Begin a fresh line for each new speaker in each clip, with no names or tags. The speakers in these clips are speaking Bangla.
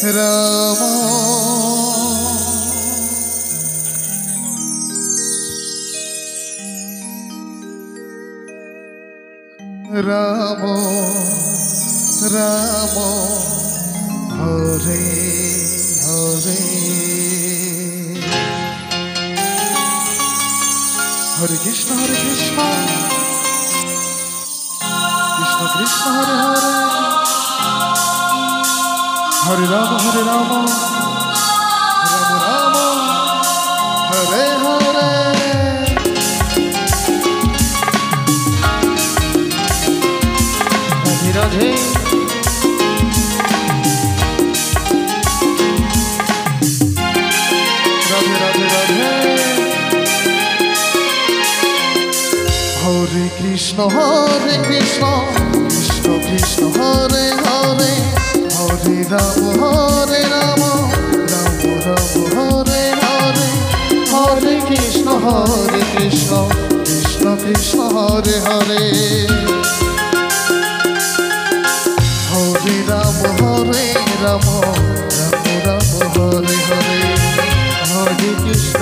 রাম রাম রাম হরে হরে হরে কৃষ্ণ কৃষ্ণ কৃষ্ণ হরে হরে হরে রাম রাম রাম হরে হরে রাধে রাধে রাধে রাধে রাধে হরে কৃষ্ণ কৃষ্ণ কৃষ্ণ হরে হরে হরে রাম রাম রাম হরে হরে হরে কৃষ্ণ কৃষ্ণ কৃষ্ণ হরে হরে হরে রাম রাম রাম হরে হরে হরে কৃষ্ণ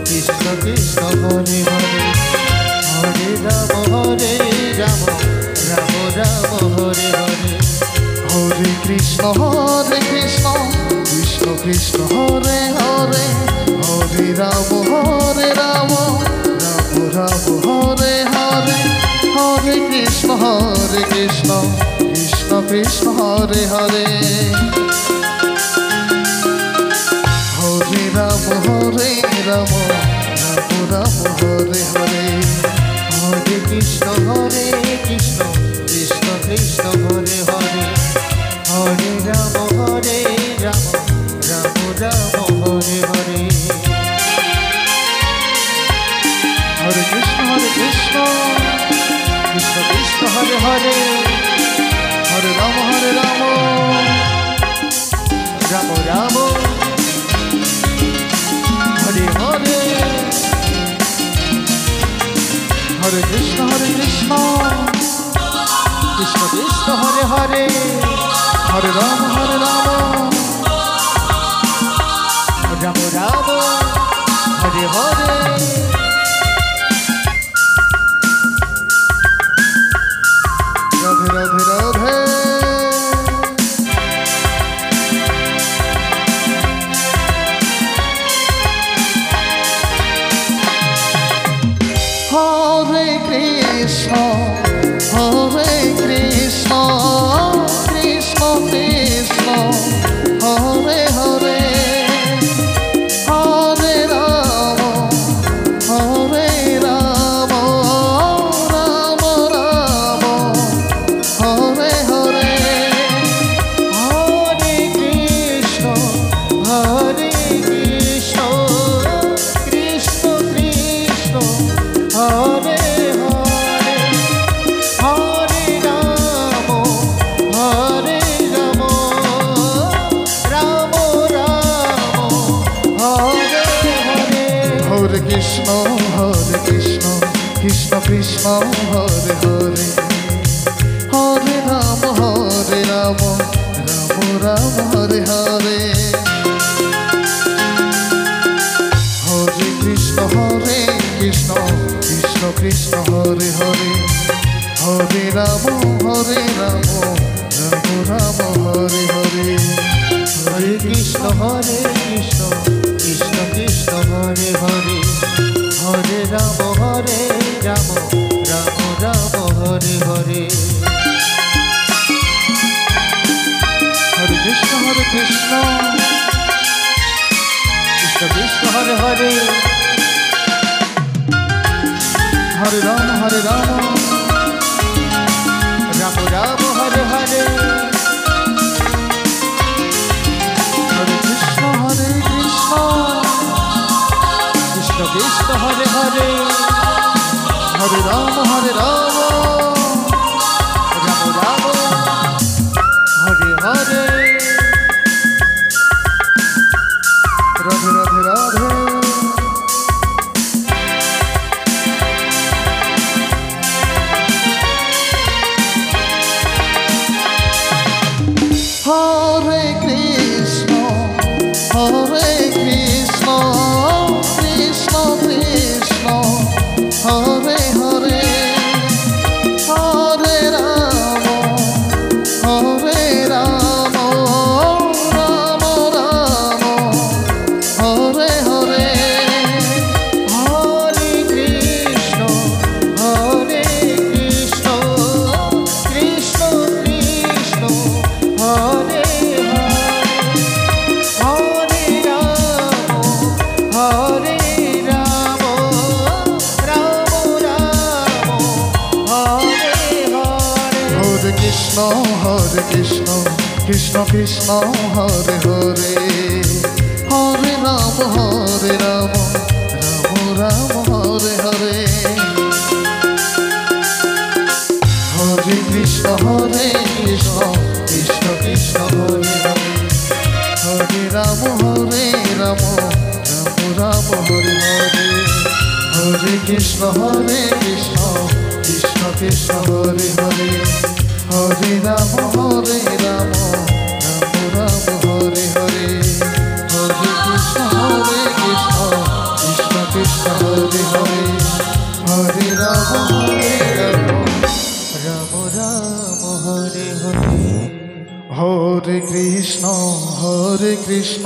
কৃষ্ণ কৃষ্ণ হরে হরে হরে রাম রাম রাম হরে হরে হরে কৃষ্ণ কৃষ্ণ কৃষ্ণ হরে হরে হরে রাম রাম রাম হরে হরে হরে কৃষ্ণ কৃষ্ণ কৃষ্ণ হরে হরে হরে রাম রাম রাম হরে হরে হরে কৃষ্ণ কৃষ্ণ কৃষ্ণ হরে হরে হরে রাম রাম রাম হরে হরে হরে কৃষ্ণ কৃষ্ণ কৃষ্ণ হরে হরে হরে রাম রাম রাম হরে হরে হরে কৃষ্ণ কৃষ্ণ হরে হরে হরে রাম রাম রাম হরে হরে রাধে রাধে রাধে হরে কৃষ্ণ কৃষ্ণ কৃষ্ণ হরে হরে হরে রাম রাম রাম হরে হরে হরে কৃষ্ণ কৃষ্ণ কৃষ্ণ হরে হরে হরে রাম রাম হরে হরে হরে কৃষ্ণ কৃষ্ণ কৃষ্ণ হরে হরে হরে রাম রাম রাম হরে হরে হরে কৃষ্ণ কৃষ্ণ কৃষ্ণ হরে হরে হরে রাম রাম রাম হরে হরে হরে কৃষ্ণ কৃষ্ণ হরে হরে হরে রাম রাম রাম হরে হরে হরে কৃষ্ণ কৃষ্ণ হরে হরে হরে রাম রাম রাম হরে হরে হরে কৃষ্ণ কৃষ্ণ হরে হরে হরে রাম রাম রাম হরে হরে রাধে রাধে রাধে হরে হরে রাম রাম রাম হরে হরে হরে কৃষ্ণ কৃষ্ণ কৃষ্ণ হরে হরে হরে রাম রাম রাম হরে হরে হরে কৃষ্ণ কৃষ্ণ কৃষ্ণ হরে হরে হরে রাম রাম রাম হরে হরে হরে কৃষ্ণ কৃষ্ণ কৃষ্ণ হরে হরে হরে রাম রাম রাম হরে হরে হরে কৃষ্ণ কৃষ্ণ কৃষ্ণ হরে হরে হরে রাম রাম রাম হরে হরে হরে কৃষ্ণ কৃষ্ণ হরে হরে হরে রাম রাম রাম হরে হরে হরে কৃষ্ণ